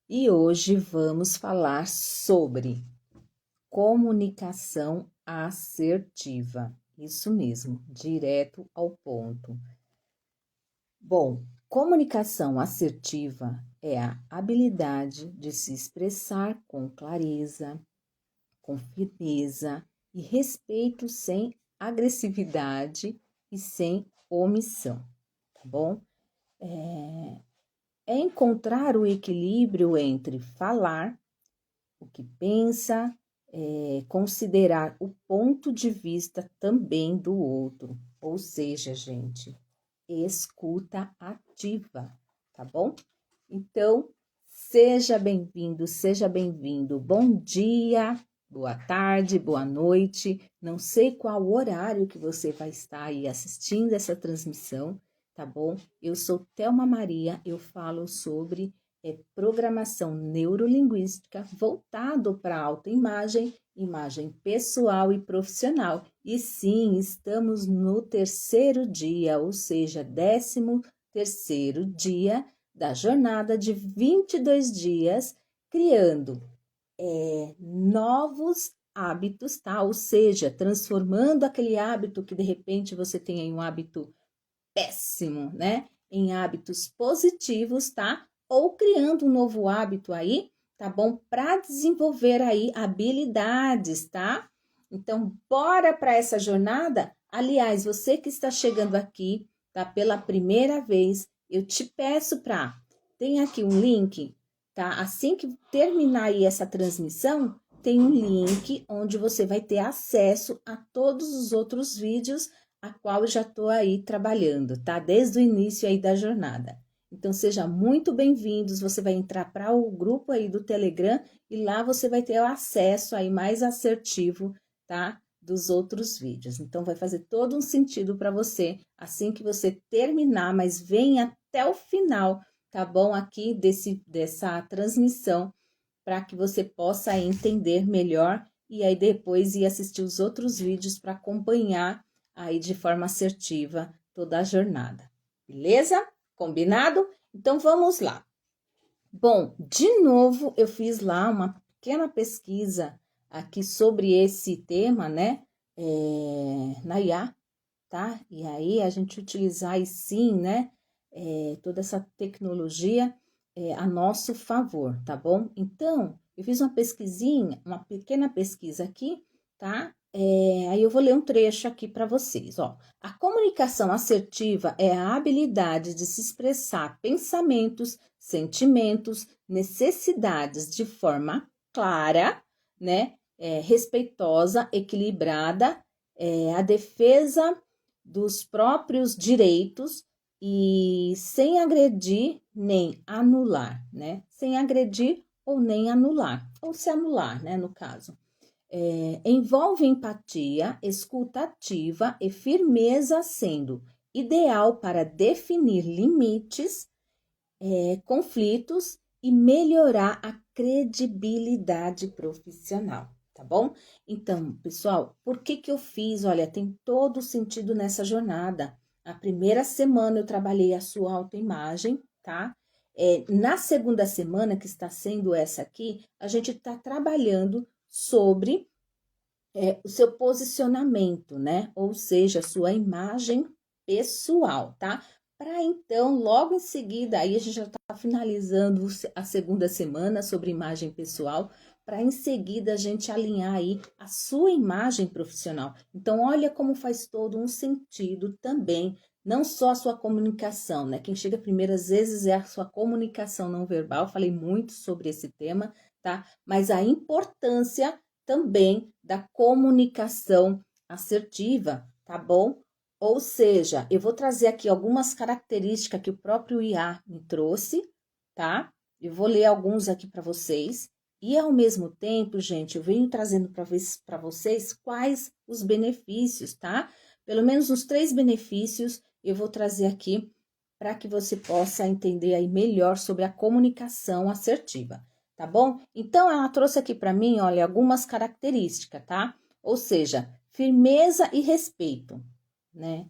E hoje vamos falar sobre comunicação assertiva. Isso mesmo, direto ao ponto. Bom, comunicação assertiva é a habilidade de se expressar com clareza, com firmeza e respeito sem agressividade e sem omissão, tá bom? É encontrar o equilíbrio entre falar o que pensa, considerar o ponto de vista também do outro, ou seja, gente, escuta ativa, tá bom? Então, seja bem-vindo. Bom dia, boa tarde, boa noite. Não sei qual horário que você vai estar aí assistindo essa transmissão, tá bom? Eu sou Thelma Maria, eu falo sobre programação neurolinguística voltado para autoimagem, imagem pessoal e profissional. E sim, estamos no terceiro dia, ou seja, 13º dia da jornada de 22 dias, criando novos hábitos, tá? Ou seja, transformando aquele hábito que de repente você tem aí um hábito péssimo, né? Em hábitos positivos, tá? Ou criando um novo hábito aí, tá bom? Para desenvolver aí habilidades, tá? Então, bora para essa jornada. Aliás, você que está chegando aqui, tá? Pela primeira vez, eu te peço para tem aqui um link, tá? Assim que terminar aí essa transmissão, tem um link onde você vai ter acesso a todos os outros vídeos a qual eu já estou aí trabalhando, tá? Desde o início aí da jornada. Então, seja muito bem-vindos, você vai entrar para o grupo aí do Telegram e lá você vai ter o acesso aí mais assertivo, tá? Dos outros vídeos. Então, vai fazer todo um sentido para você assim que você terminar, mas vem até o final, tá bom? Aqui dessa transmissão, para que você possa entender melhor e aí depois ir assistir os outros vídeos para acompanhar aí de forma assertiva toda a jornada. Beleza? Combinado? Então vamos lá. Bom, de novo eu fiz lá uma pequena pesquisa aqui sobre esse tema, né? Na IA, tá? E aí a gente utilizar aí sim, né? Toda essa tecnologia a nosso favor, tá bom? Então, eu fiz uma pesquisinha, uma pequena pesquisa aqui, tá? Aí eu vou ler um trecho aqui para vocês, ó. A comunicação assertiva é a habilidade de se expressar pensamentos, sentimentos, necessidades de forma clara, né? Respeitosa, equilibrada, a defesa dos próprios direitos e sem agredir nem anular, né? Sem agredir ou nem anular, ou se anular, né? No caso. Envolve empatia, escuta ativa e firmeza, sendo ideal para definir limites, conflitos e melhorar a credibilidade profissional, tá bom? Então, pessoal, por que eu fiz? Olha, tem todo sentido nessa jornada. A primeira semana eu trabalhei a sua autoimagem, tá? Na segunda semana, que está sendo essa aqui, a gente está trabalhando sobre o seu posicionamento, né? Ou seja, a sua imagem pessoal, tá? Para então, logo em seguida, aí a gente já está finalizando a segunda semana sobre imagem pessoal, para em seguida a gente alinhar aí a sua imagem profissional. Então, olha como faz todo um sentido também, não só a sua comunicação, né? Quem chega primeiro às vezes é a sua comunicação não verbal, falei muito sobre esse tema, tá? Mas a importância também da comunicação assertiva, tá bom? Ou seja, eu vou trazer aqui algumas características que o próprio IA me trouxe, tá? Eu vou ler alguns aqui para vocês. E ao mesmo tempo, gente, eu venho trazendo para vocês quais os benefícios, tá? Pelo menos os 3 benefícios eu vou trazer aqui para que você possa entender aí melhor sobre a comunicação assertiva, tá bom? Então, ela trouxe aqui para mim, olha, algumas características, tá? Ou seja, firmeza e respeito, né?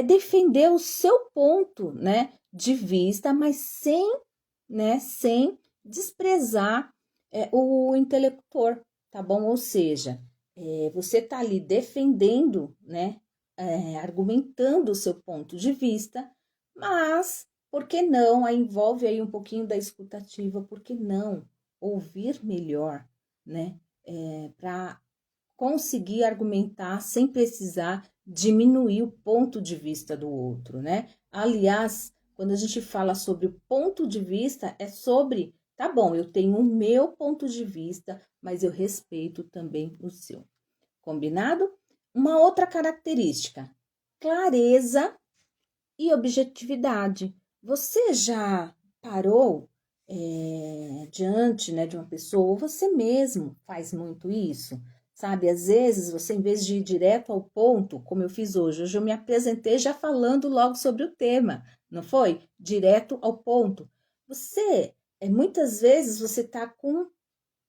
defender o seu ponto, né, de vista, mas sem desprezar o interlocutor, tá bom? Ou seja, você tá ali defendendo, né, argumentando o seu ponto de vista, mas por que não? Aí envolve aí um pouquinho da escutativa, por que não ouvir melhor, né, para conseguir argumentar sem precisar diminuir o ponto de vista do outro, né? Aliás, quando a gente fala sobre o ponto de vista, é sobre, tá bom, eu tenho o meu ponto de vista, mas eu respeito também o seu. Combinado? Uma outra característica, clareza e objetividade. Você já parou diante, né, de uma pessoa, ou você mesmo faz muito isso? Sabe, às vezes você, em vez de ir direto ao ponto, como eu fiz hoje eu me apresentei já falando logo sobre o tema, não foi? Direto ao ponto. Você, muitas vezes, você tá com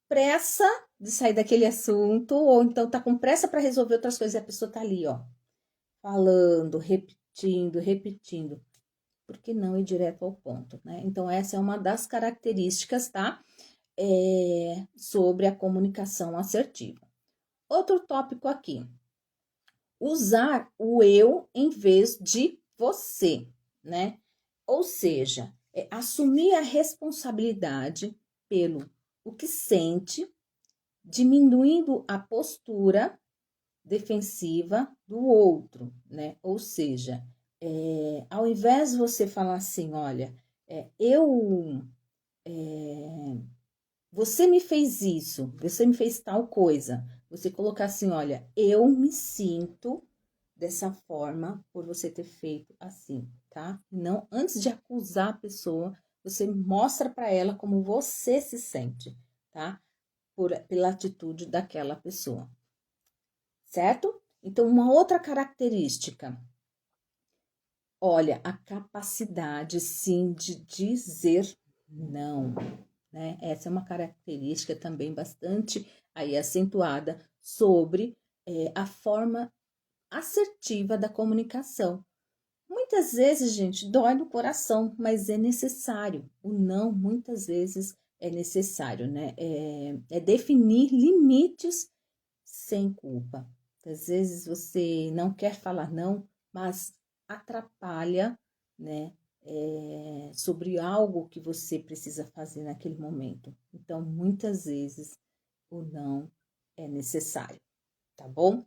pressa de sair daquele assunto, ou então tá com pressa para resolver outras coisas, e a pessoa tá ali, ó, falando, repetindo. Por que não ir direto ao ponto, né? Então, essa é uma das características, tá? Sobre a comunicação assertiva. Outro tópico aqui, usar o eu em vez de você, né? Ou seja, assumir a responsabilidade pelo o que sente, diminuindo a postura defensiva do outro, né? Ou seja, ao invés de você falar assim, olha, você me fez isso, você me fez tal coisa, você colocar assim, olha, eu me sinto dessa forma por você ter feito assim, tá? Não, antes de acusar a pessoa, você mostra para ela como você se sente, tá? Pela atitude daquela pessoa, certo? Então, uma outra característica, olha, a capacidade, sim, de dizer não, né? Essa é uma característica também bastante aí acentuada sobre a forma assertiva da comunicação. Muitas vezes, gente, dói no coração, mas é necessário. O não, muitas vezes, é necessário, né? Definir limites sem culpa. Às vezes você não quer falar não, mas atrapalha, né? Sobre algo que você precisa fazer naquele momento. Então, muitas vezes, o não é necessário, tá bom?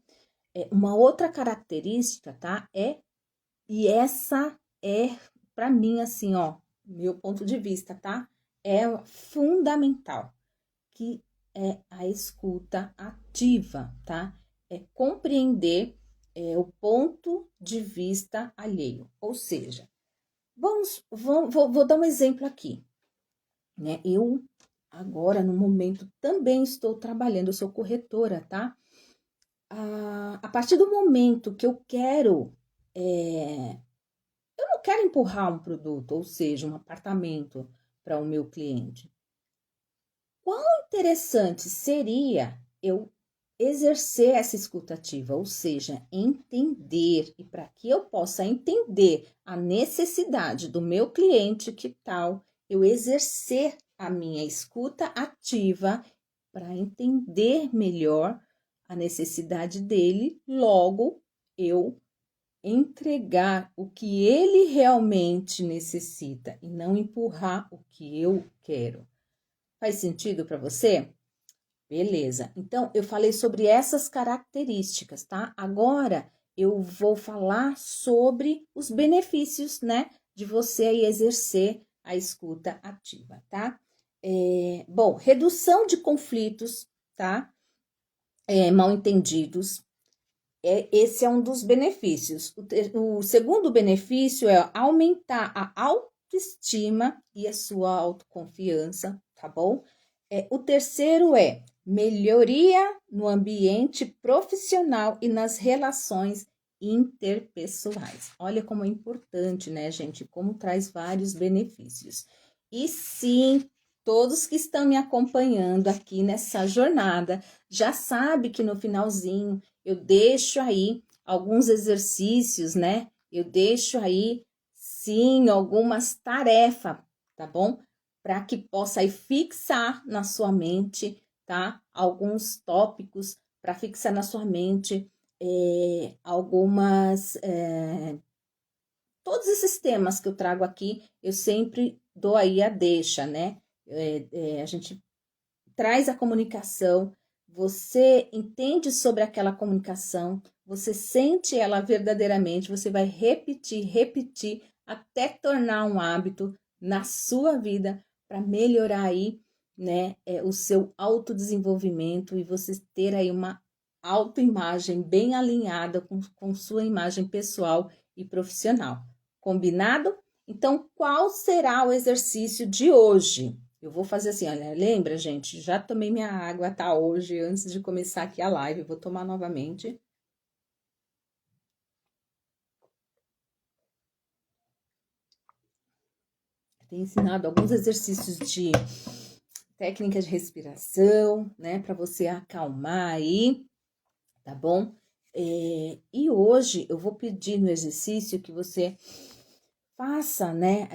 Uma outra característica, tá? E essa para mim, assim, ó, meu ponto de vista, tá? É fundamental, que é a escuta ativa, tá? É compreender o ponto de vista alheio. Ou seja, vou dar um exemplo aqui, né? Eu, agora, no momento, também estou trabalhando, eu sou corretora, tá? A partir do momento que eu quero, eu não quero empurrar um produto, ou seja, um apartamento para o meu cliente. Quão interessante seria eu exercer essa escutativa, ou seja, entender, e para que eu possa entender a necessidade do meu cliente, que tal eu exercer a minha escuta ativa para entender melhor a necessidade dele, logo eu entregar o que ele realmente necessita e não empurrar o que eu quero. Faz sentido para você? Beleza. Então, eu falei sobre essas características, tá? Agora, eu vou falar sobre os benefícios, né? De você aí exercer a escuta ativa, tá? Bom, redução de conflitos, tá? Mal entendidos. Esse é um dos benefícios. O segundo benefício é aumentar a autoestima e a sua autoconfiança, tá bom? O terceiro é melhoria no ambiente profissional e nas relações interpessoais. Olha como é importante, né, gente? Como traz vários benefícios. E sim, todos que estão me acompanhando aqui nessa jornada já sabe que no finalzinho eu deixo aí alguns exercícios, né? eu deixo aí, sim, algumas tarefas, tá bom? Para que possa aí fixar na sua mente, tá? Alguns tópicos para fixar na sua mente algumas. Todos esses temas que eu trago aqui, eu sempre dou aí a deixa, né? A gente traz a comunicação, você entende sobre aquela comunicação, você sente ela verdadeiramente, você vai repetir, repetir, até tornar um hábito na sua vida para melhorar aí, né, o seu autodesenvolvimento e você ter aí uma autoimagem bem alinhada com sua imagem pessoal e profissional. Combinado? Então, qual será o exercício de hoje? Eu vou fazer assim, olha, lembra, gente? Já tomei minha água, tá? Hoje, antes de começar aqui a live, eu vou tomar novamente. Tenho ensinado alguns exercícios de técnica de respiração, né? Para você acalmar aí, tá bom? E hoje eu vou pedir no exercício que você faça, né?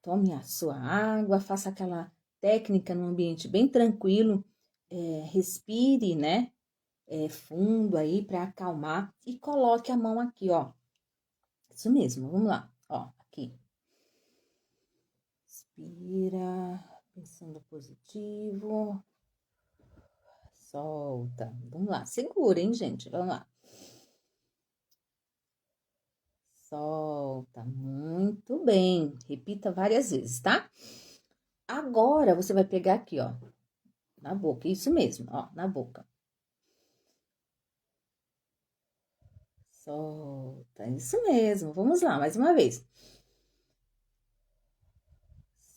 Tome a sua água, faça aquela técnica num ambiente bem tranquilo, respire, né? Fundo aí para acalmar e coloque a mão aqui, ó. Isso mesmo, vamos lá, ó, aqui. Inspira, pensando positivo. Solta. Vamos lá, segura, hein, gente? Vamos lá. Solta. Muito bem. Repita várias vezes, tá? Agora você vai pegar aqui, ó, na boca. Isso mesmo, ó, na boca. Solta. Isso mesmo. Vamos lá, mais uma vez.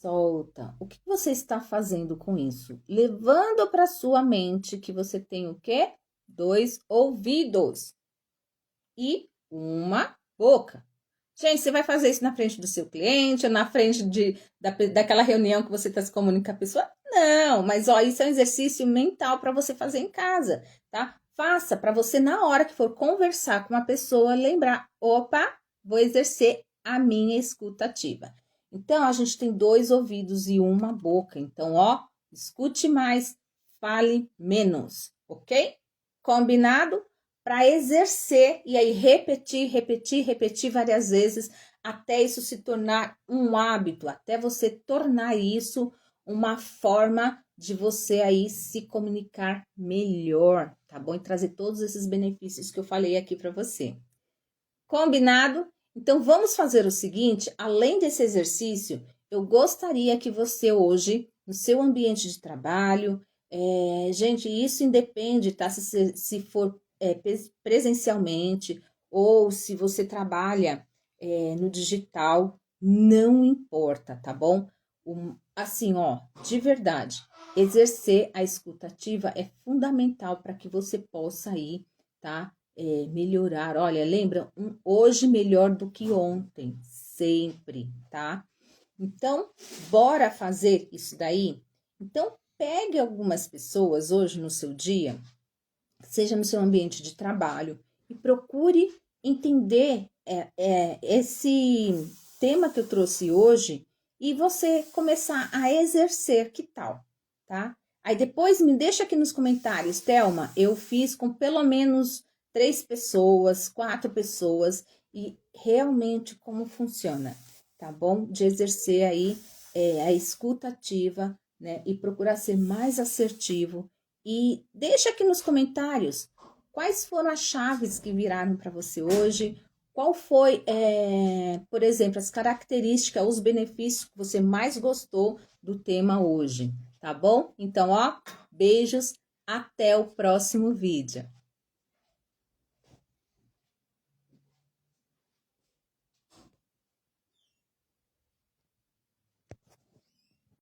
Solta. O que você está fazendo com isso? Levando para sua mente que você tem o quê? 2 ouvidos e uma boca. Gente, você vai fazer isso na frente do seu cliente, ou na frente daquela reunião que você está se comunicando com a pessoa? Não, mas ó, isso é um exercício mental para você fazer em casa, tá? Faça para você, na hora que for conversar com uma pessoa, lembrar: opa, vou exercer a minha escuta ativa. Então, a gente tem 2 ouvidos e uma boca. Então, ó, escute mais, fale menos, ok? Combinado? Para exercer e aí repetir, repetir, repetir várias vezes até isso se tornar um hábito, até você tornar isso uma forma de você aí se comunicar melhor, tá bom? E trazer todos esses benefícios que eu falei aqui para você. Combinado? Então vamos fazer o seguinte, além desse exercício, eu gostaria que você hoje, no seu ambiente de trabalho, gente, isso independe, tá? Se for presencialmente ou se você trabalha no digital, não importa, tá bom? Assim, ó, de verdade, exercer a escuta ativa é fundamental para que você possa aí, tá? Melhorar. Olha, lembra, hoje melhor do que ontem, sempre, tá? Então, bora fazer isso daí? Então, pegue algumas pessoas hoje no seu dia, seja no seu ambiente de trabalho, e procure entender esse tema que eu trouxe hoje e você começar a exercer, que tal, tá? Aí depois me deixa aqui nos comentários, Thelma, eu fiz com pelo menos 3 pessoas, 4 pessoas e realmente como funciona, tá bom? De exercer aí a escuta ativa, né? E procurar ser mais assertivo e deixa aqui nos comentários quais foram as chaves que viraram para você hoje, qual foi, por exemplo, as características, os benefícios que você mais gostou do tema hoje, tá bom? Então, ó, beijos, até o próximo vídeo.